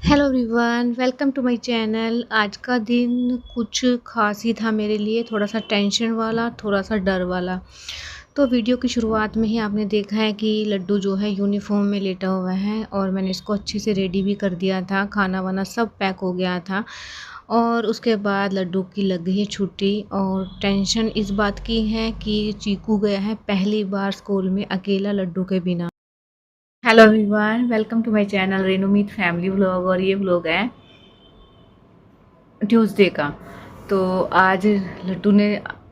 Hello everyone, welcome to my channel. आज का दिन कुछ ख़ास ही था मेरे लिए, थोड़ा सा टेंशन वाला, थोड़ा सा डर वाला। तो वीडियो की शुरुआत में ही आपने देखा है कि लड्डू जो है यूनिफॉर्म में लेटा हुआ है और मैंने इसको अच्छे से रेडी भी कर दिया था, खाना वाना सब पैक हो गया था। और उसके बाद लड्डू की लग गई है छुट्टी और टेंशन इस बात की है कि चीकू गया है पहली बार स्कूल में अकेला लड्डू के बिना। Hello everyone, welcome to my channel Renu Meet family vlog. और ये व्लॉग है ट्यूसडे का। तो आज लड्डू ने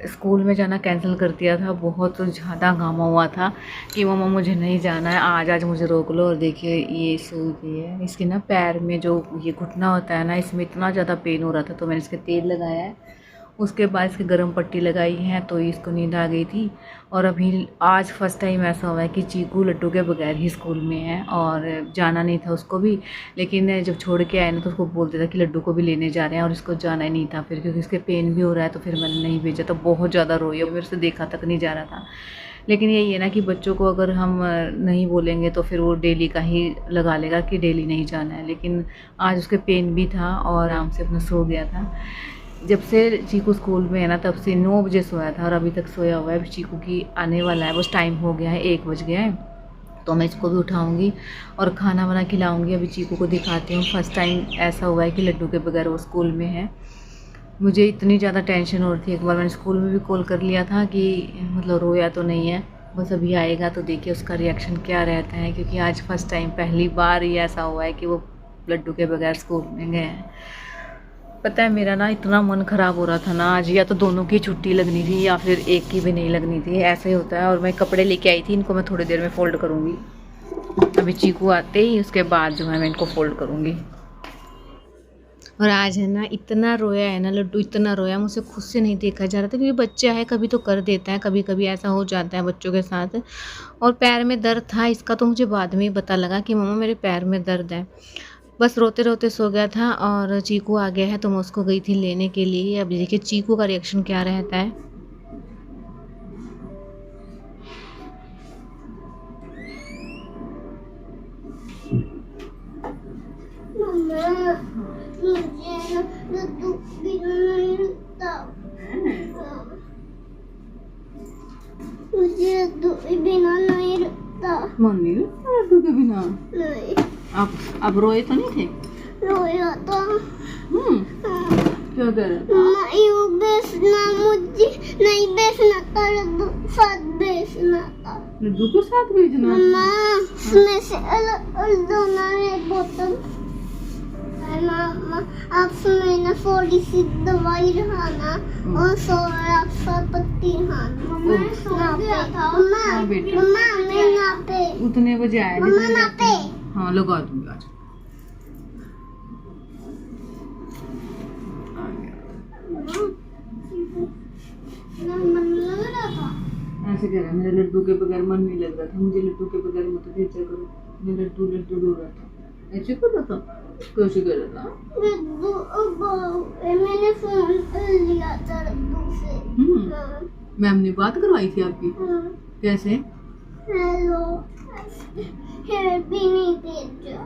स्कूल में जाना कैंसिल कर दिया था, बहुत ज़्यादा घामा हुआ था कि मम्मा मुझे नहीं जाना है आज मुझे रोक लो। और देखिए ये सूई गई है इसके ना पैर में, जो ये घुटना होता है ना, इसमें इतना ज़्यादा पेन हो रहा था तो मैंने इसके तेल लगाया है। उसके बाद इसकी गर्म पट्टी लगाई है तो इसको नींद आ गई थी। और अभी आज फर्स्ट टाइम ऐसा हुआ है कि चीकू लड्डू के बगैर ही स्कूल में है और जाना नहीं था उसको भी। लेकिन जब छोड़ के आए ना तो उसको बोलते था कि लड्डू को भी लेने जा रहे हैं और इसको जाना ही नहीं था फिर, क्योंकि इसके पेन भी हो रहा है। तो फिर मैंने नहीं भेजा, तो बहुत ज़्यादा रोई है, मेरे से देखा तक नहीं जा रहा था। लेकिन यही है ना कि बच्चों को अगर हम नहीं बोलेंगे तो फिर वो डेली का ही लगा लेगा कि डेली नहीं जाना है। लेकिन आज उसके पेन भी था और आराम से अपना सो गया था। जब से चीकू स्कूल में है ना तब से 9 बजे सोया था और अभी तक सोया हुआ है। चीकू की आने वाला है, बस टाइम हो गया है, 1 बज गया है। तो मैं इसको भी उठाऊंगी और खाना वाना खिलाऊंगी। अभी चीकू को दिखाती हूँ, फर्स्ट टाइम ऐसा हुआ है कि लड्डू के बगैर वो स्कूल में है। मुझे इतनी ज़्यादा टेंशन हो रही थी, एक बार मैंने स्कूल में भी कॉल कर लिया था कि मतलब रोया तो नहीं है, बस अभी आएगा तो देखिए उसका रिएक्शन क्या रहता है। क्योंकि आज फर्स्ट टाइम पहली बार ही ऐसा हुआ है कि वो लड्डू के बगैर स्कूल में गए हैं। पता है मेरा ना इतना मन ख़राब हो रहा था ना आज, या तो दोनों की छुट्टी लगनी थी या फिर एक की भी नहीं लगनी थी, ऐसा ही होता है। और मैं कपड़े लेके आई थी, इनको मैं थोड़ी देर में फ़ोल्ड करूँगी। अभी चीकू आते ही उसके बाद जो है मैं इनको फ़ोल्ड करूँगी। और आज है ना इतना रोया है ना लड्डू, इतना रोया, मुझसे खुद से नहीं देखा जा रहा था। क्योंकि बच्चा है, कभी तो कर देता है, कभी कभी ऐसा हो जाता है बच्चों के साथ। और पैर में दर्द था इसका, तो मुझे बाद में ही पता लगा कि मम्मा मेरे पैर में दर्द है। बस रोते रोते सो गया था और चीकू आ गया है तो मैं उसको गई थी लेने के लिए। अब देखिए चीकू का रिएक्शन क्या रहता है। मम्मा, मुझे लड्डू बिना नहीं रुकता। मुझे लड्डू बिना नहीं रुकता। मम्मी लड्डू के बिना नहीं, आप रोए तो नहीं थे? रोया था। क्या कर मम्मा यूं बेचना, मुझे नहीं बेचना था, लड्डू साथ बेचना था। लड्डू के साथ भेजना? मम्मा उसमें से अलग दोनों ने बोतल। मम्मा आप मैंने थोड़ी सी दवाई खाना और सोया सा पत्ती खाना। मम्मा सो गया था। मम्मा मैं ना पे उतने बजे आए? मम्मा ना पे। हाँ लगा दूंगी आज। मन लग रहा था। ऐसे कह रहा है मेरे लड्डू के बगैर मन नहीं लग रहा था, मुझे लड्डू के बगैर मत भेजा करो। मैं लड्डू लड्डू रो रहा था, ऐसे कर रहा था। कैसे कर रहा था? लड्डू मैंने फोन कर लिया था लड्डू से। मैम ने बात करवाई थी आपकी? कैसे? हेलो, हेयर भी नहीं भेजा।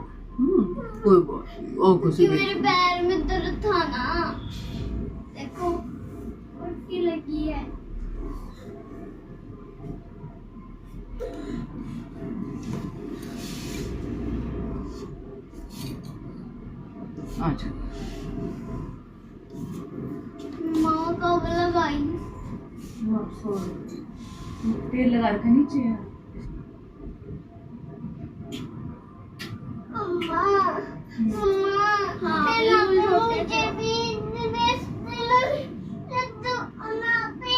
कोई बात नहीं, और कुछ कि मेरे पैर में दर्द था ना, देखो पट्टी लगी है। अच्छा माँ कब लगाई? तेल लगा रखा नीचे है। मम्मा मम्मा मुझे भी लड्डू ना पे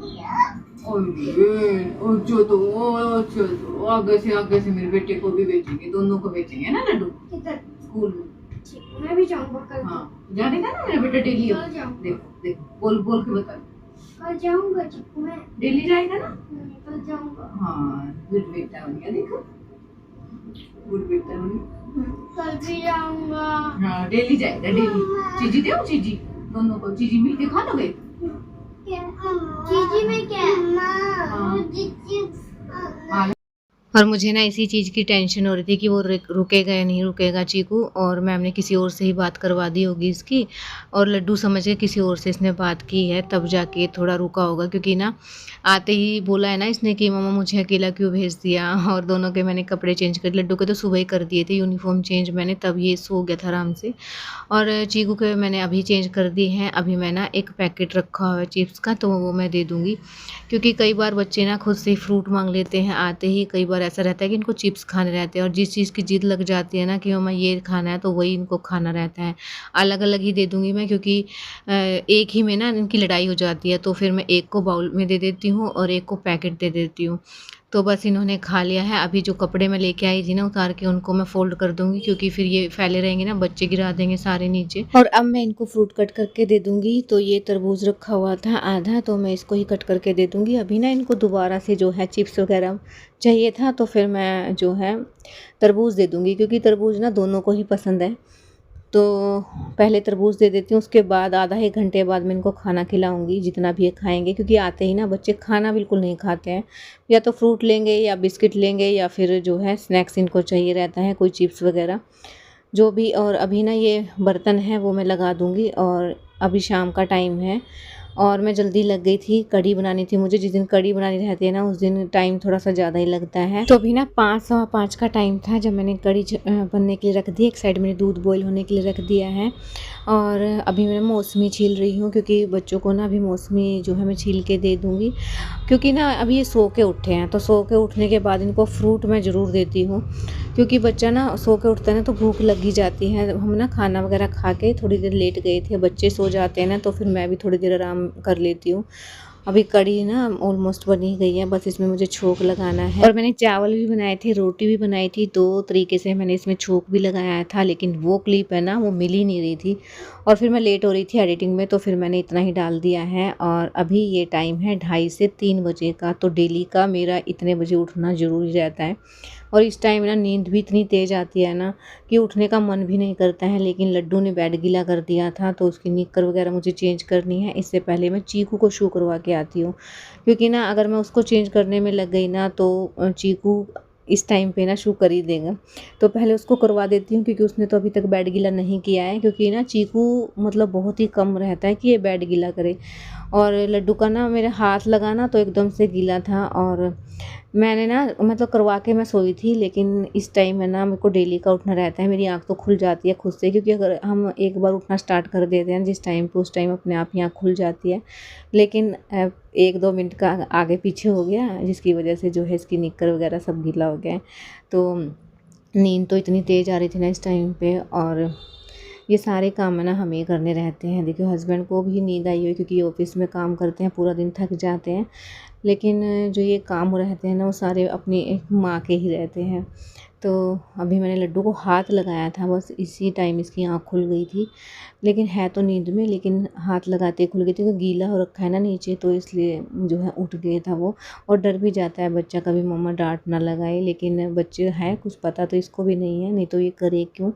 दिया। आगे से मेरे बेटे को भी बेचेंगे, दोनों को बेचेंगे ना लड्डू स्कूल में। मैं भी जाऊंगा कल। हाँ जानेगा ना मेरा बेटा डेली। कल जाऊंगा। देखो देखो बोल बोल के बता। कल जाऊंगा चिक्कू, मैं डेली जाएगा ना? कल जाऊंगा। हाँ गुड बेटा हो गया, देखो गुड बेटा हो गया। कल भी जाऊंगा। हाँ डेली जाएगा, डेली। चीजी दे चीजी, दोनों को चीजी मिल के खा लोगे? क्या चीजी में क्या? हाँ। मुझे चिप्स और मुझे ना इसी चीज़ की टेंशन हो रही थी कि वो रुकेगा या नहीं रुकेगा चीकू, और मैम ने किसी और से ही बात करवा दी होगी इसकी, और लड्डू समझ के किसी और से इसने बात की है, तब जाके थोड़ा रुका होगा। क्योंकि ना आते ही बोला है ना इसने कि मम्मा मुझे अकेला क्यों भेज दिया, और दोनों के मैंने कपड़े चेंज कर, लड्डू के तो सुबह ही कर दिए थे यूनिफॉर्म चेंज मैंने, तब ये सो गया था आराम से, और चीकू के मैंने अभी चेंज कर दिए हैं। अभी मैं ना एक पैकेट रखा हुआ है चिप्स का, तो वो मैं दे दूँगी, क्योंकि कई बार बच्चे ना खुद से फ्रूट मांग लेते हैं आते ही। कई बार ऐसा रहता है कि इनको चिप्स खाने रहते हैं, और जिस चीज़ की जिद लग जाती है ना कि मम्मा ये खाना है, तो वही इनको खाना रहता है। अलग अलग ही दे दूँगी मैं, क्योंकि एक ही में ना इनकी लड़ाई हो जाती है, तो फिर मैं एक को बाउल में दे देती हूँ और एक को पैकेट दे देती हूँ। तो बस इन्होंने खा लिया है। अभी जो कपड़े मैं लेके आई थी ना उतार के, उनको मैं फ़ोल्ड कर दूँगी, क्योंकि फिर ये फैले रहेंगे ना, बच्चे गिरा देंगे सारे नीचे। और अब मैं इनको फ्रूट कट करके दे दूँगी। तो ये तरबूज रखा हुआ था आधा, तो मैं इसको ही कट करके दे दूँगी। अभी ना इनको दोबारा से जो है चिप्स वगैरह चाहिए था, तो फिर मैं जो है तरबूज दे दूँगी, क्योंकि तरबूज ना दोनों को ही पसंद है। तो पहले तरबूज दे देती हूँ, उसके बाद आधा 1 घंटे बाद मैं इनको खाना खिलाऊँगी, जितना भी ये खाएँगे। क्योंकि आते ही ना बच्चे खाना बिल्कुल नहीं खाते हैं, या तो फ्रूट लेंगे या बिस्किट लेंगे, या फिर जो है स्नैक्स इनको चाहिए रहता है, कोई चिप्स वगैरह जो भी। और अभी ना ये बर्तन है वो मैं लगा दूँगी, और अभी शाम का टाइम है और मैं जल्दी लग गई थी, कढ़ी बनानी थी मुझे। जिस दिन कढ़ी बनानी रहती है ना उस दिन टाइम थोड़ा सा ज़्यादा ही लगता है। तो अभी ना 5 का टाइम था जब मैंने कढ़ी बनने के लिए रख दी। एक साइड मैंने दूध बॉईल होने के लिए रख दिया है, और अभी मैं मौसमी छील रही हूँ, क्योंकि बच्चों को ना अभी मौसमी जो है मैं छील के दे दूँगी। क्योंकि ना अभी ये सो के उठे हैं, तो सो के उठने के बाद इनको फ्रूट मैं ज़रूर देती हूँ, क्योंकि बच्चा ना सो के उठता है ना तो भूख लग ही जाती है। हम ना खाना वगैरह खा के थोड़ी देर लेट गए थे, बच्चे सो जाते हैं ना तो फिर मैं भी थोड़ी देर आराम कर लेती हूँ। अभी कढ़ी ना ऑलमोस्ट बन ही गई है, बस इसमें मुझे छोंक लगाना है। और मैंने चावल भी बनाए थे, रोटी भी बनाई थी, 2 तरीके से मैंने इसमें छोंक भी लगाया था, लेकिन वो क्लिप है ना वो मिल ही नहीं रही थी, और फिर मैं लेट हो रही थी एडिटिंग में, तो फिर मैंने इतना ही डाल दिया है। और अभी ये टाइम है 2:30 से 3 बजे का, तो डेली का मेरा इतने बजे उठना ज़रूरी रहता है। और इस टाइम ना नींद भी इतनी तेज़ आती है ना कि उठने का मन भी नहीं करता है। लेकिन लड्डू ने बेड गीला कर दिया था, तो उसकी निक्कर वगैरह मुझे चेंज करनी है। इससे पहले मैं चीकू को शू करवा के आती हूँ, क्योंकि ना अगर मैं उसको चेंज करने में लग गई ना तो चीकू इस टाइम पे ना शू कर ही देगा। तो पहले उसको करवा देती हूँ, क्योंकि उसने तो अभी तक बेड गीला नहीं किया है। क्योंकि ना चीकू मतलब बहुत ही कम रहता है कि ये बेड गीला करे, और लड्डू का ना मेरे हाथ लगा ना तो एकदम से गीला था। और मैंने ना मतलब करवा के मैं सोई थी, लेकिन इस टाइम में ना मेरे को डेली का उठना रहता है। मेरी आँख तो खुल जाती है खुद से, क्योंकि अगर हम एक बार उठना स्टार्ट कर देते हैं जिस टाइम पे, उस टाइम अपने आप ही आँख खुल जाती है। लेकिन 1-2 मिनट का आगे पीछे हो गया, जिसकी वजह से जो है इसकी निक्कर वगैरह सब गीला हो गया है। तो नींद तो इतनी तेज़ आ रही थी ना इस टाइम पे, और ये सारे काम है ना हमें करने रहते हैं। देखिए हस्बैंड को भी नींद आई हुई, क्योंकि ये ऑफिस में काम करते हैं, पूरा दिन थक जाते हैं। लेकिन जो ये काम रहते हैं ना वो सारे अपनी एक माँ के ही रहते हैं। तो अभी मैंने लड्डू को हाथ लगाया था, बस इसी टाइम इसकी आँख खुल गई थी। लेकिन है तो नींद में, लेकिन हाथ लगाते ही खुल गई थी, क्योंकि गीला हो रखा है ना नीचे, तो इसलिए जो है उठ गया था वो। और डर भी जाता है बच्चा, कभी मम्मा डांट ना लगाए। लेकिन बच्चे हैं, कुछ पता तो इसको भी नहीं है, नहीं तो ये करे क्यों।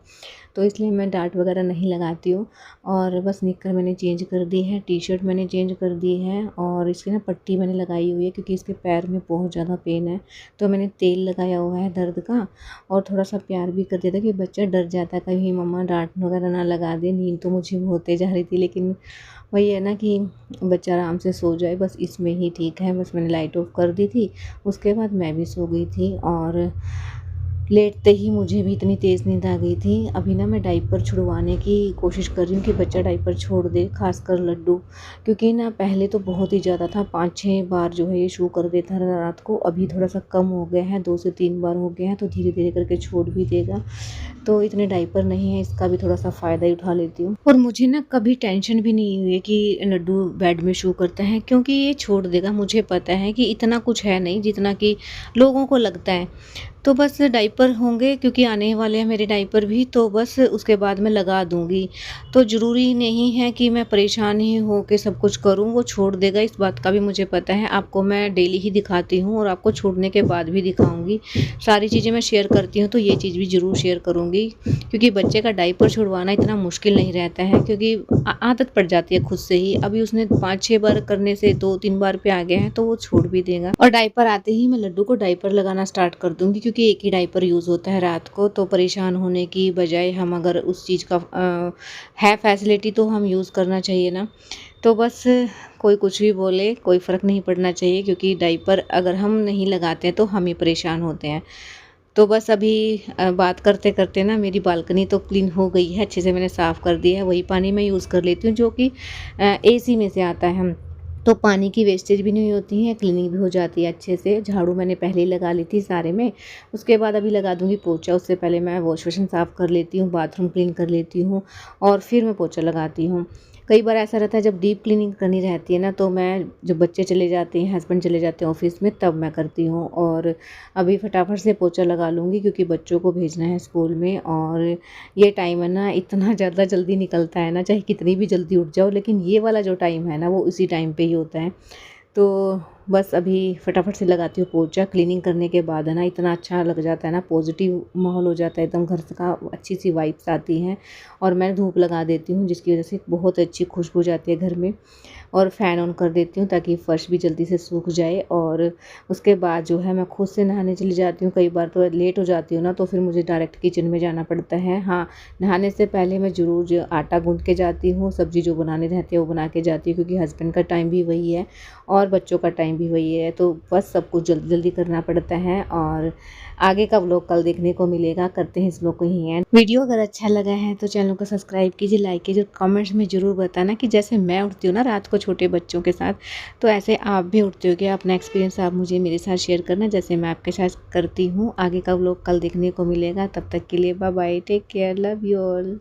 तो इसलिए मैं डांट वगैरह नहीं लगाती हूँ। और बस निक्कर मैंने चेंज कर दी है, टी शर्ट मैंने चेंज कर दी है, और इसकी ना पट्टी मैंने लगाई हुई है, क्योंकि इसके पैर में बहुत ज़्यादा पेन है। तो मैंने तेल लगाया हुआ है दर्द का, और थोड़ा सा प्यार भी कर दिया था, कि बच्चा डर जाता है कहीं मम्मा डांट वगैरह ना लगा दे। नींद तो मुझे बहुत तेज आ रही थी, लेकिन वही है ना कि बच्चा आराम से सो जाए, बस इसमें ही ठीक है। बस मैंने लाइट ऑफ कर दी थी, उसके बाद मैं भी सो गई थी, और लेटते ही मुझे भी इतनी तेज़ नींद आ गई थी। अभी ना मैं डाइपर छुड़वाने की कोशिश कर रही हूँ कि बच्चा डाइपर छोड़ दे, खासकर लड्डू, क्योंकि ना पहले तो बहुत ही ज़्यादा था, 5-6 बार जो है ये शू कर देता था रात को। अभी थोड़ा सा कम हो गया है, 2 से 3 बार हो गया है, तो धीरे धीरे करके छोड़ भी देगा। तो इतने डाइपर नहीं है, इसका भी थोड़ा सा फ़ायदा ही उठा लेती हूँ। और मुझे ना कभी टेंशन भी नहीं हुई कि लड्डू बेड में शू करता है, क्योंकि ये छोड़ देगा। मुझे पता है कि इतना कुछ है नहीं जितना कि लोगों को लगता है। तो बस डायपर होंगे क्योंकि आने वाले हैं मेरे डायपर भी, तो बस उसके बाद मैं लगा दूँगी। तो ज़रूरी नहीं है कि मैं परेशान ही हो के सब कुछ करूँ, वो छोड़ देगा इस बात का भी मुझे पता है। आपको मैं डेली ही दिखाती हूँ और आपको छोड़ने के बाद भी दिखाऊँगी। सारी चीज़ें मैं शेयर करती हूँ तो ये चीज़ भी ज़रूर शेयर करूँगी, क्योंकि बच्चे का डायपर छुड़वाना इतना मुश्किल नहीं रहता है, क्योंकि आदत पड़ जाती है खुद से ही। अभी उसने 5-6 बार करने से 2-3 बार पे आ गया है तो वो छोड़ भी देगा। और डायपर आते ही मैं लड्डू को डायपर लगाना स्टार्ट कर दूँगी, क्योंकि एक ही डायपर यूज़ होता है रात को, तो परेशान होने की बजाय हम अगर उस चीज़ का है फैसिलिटी तो हम यूज़ करना चाहिए ना। तो बस कोई कुछ भी बोले कोई फ़र्क नहीं पड़ना चाहिए, क्योंकि डायपर अगर हम नहीं लगाते हैं तो हम ही परेशान होते हैं। तो बस अभी बात करते-करते ना मेरी बालकनी तो क्लीन हो गई है, अच्छे से मैंने साफ़ कर दिया है। वही पानी मैं यूज़ कर लेती हूँ जो कि एसी में से आता है। तो पानी की वेस्टेज भी नहीं होती है, क्लीनिंग भी हो जाती है अच्छे से। झाड़ू मैंने पहले ही लगा ली थी सारे में, उसके बाद अभी लगा दूँगी पोंछा। उससे पहले मैं वॉश बेसिन साफ़ कर लेती हूँ, बाथरूम क्लीन कर लेती हूँ और फिर मैं पोंछा लगाती हूँ। कई बार ऐसा रहता है जब डीप क्लीनिंग करनी रहती है ना, तो मैं जब बच्चे चले जाते हैं, हस्बैंड चले जाते हैं ऑफ़िस में, तब मैं करती हूँ। और अभी फटाफट से पोंछा लगा लूँगी क्योंकि बच्चों को भेजना है स्कूल में। और ये टाइम है ना, इतना ज़्यादा जल्दी निकलता है ना, चाहे कितनी भी जल्दी उठ जाओ, लेकिन ये वाला जो टाइम है ना वो उसी टाइम पे ही होता है। तो बस अभी फटाफट से लगाती हूँ पोंछा। क्लीनिंग करने के बाद है ना इतना अच्छा लग जाता है ना, पॉजिटिव माहौल हो जाता है एकदम, घर का अच्छी सी वाइब्स आती हैं। और मैं धूप लगा देती हूँ जिसकी वजह से बहुत अच्छी खुशबू जाती है घर में। और फ़ैन ऑन कर देती हूँ ताकि फ़र्श भी जल्दी से सूख जाए। और उसके बाद जो है मैं खुद से नहाने चली जाती हूँ। कई बार तो लेट हो जाती हूँ ना, तो फिर मुझे डायरेक्ट किचन में जाना पड़ता है। हाँ, नहाने से पहले मैं ज़रूर जो आटा गूँध के जाती हूँ, सब्ज़ी जो बनाने रहती है वो बना के जाती हूँ, क्योंकि हस्बैंड का टाइम भी वही है और बच्चों का टाइम भी वही है। तो बस सब कुछ जल्दी-जल्दी करना पड़ता है। और आगे का व्लॉग कल देखने को मिलेगा। करते हैं इस व्लॉग को यहीं एंड। वीडियो अगर अच्छा लगा है तो चैनल को सब्सक्राइब कीजिए, लाइक कीजिए, कमेंट्स में ज़रूर बताना कि जैसे मैं उठती हूँ ना रात को छोटे बच्चों के साथ, तो ऐसे आप भी उठते हो क्या? अपना एक्सपीरियंस आप मुझे मेरे साथ शेयर करना, जैसे मैं आपके साथ करती हूँ। आगे का व्लॉग कल देखने को मिलेगा। तब तक के लिए bye bye, take care, love you all.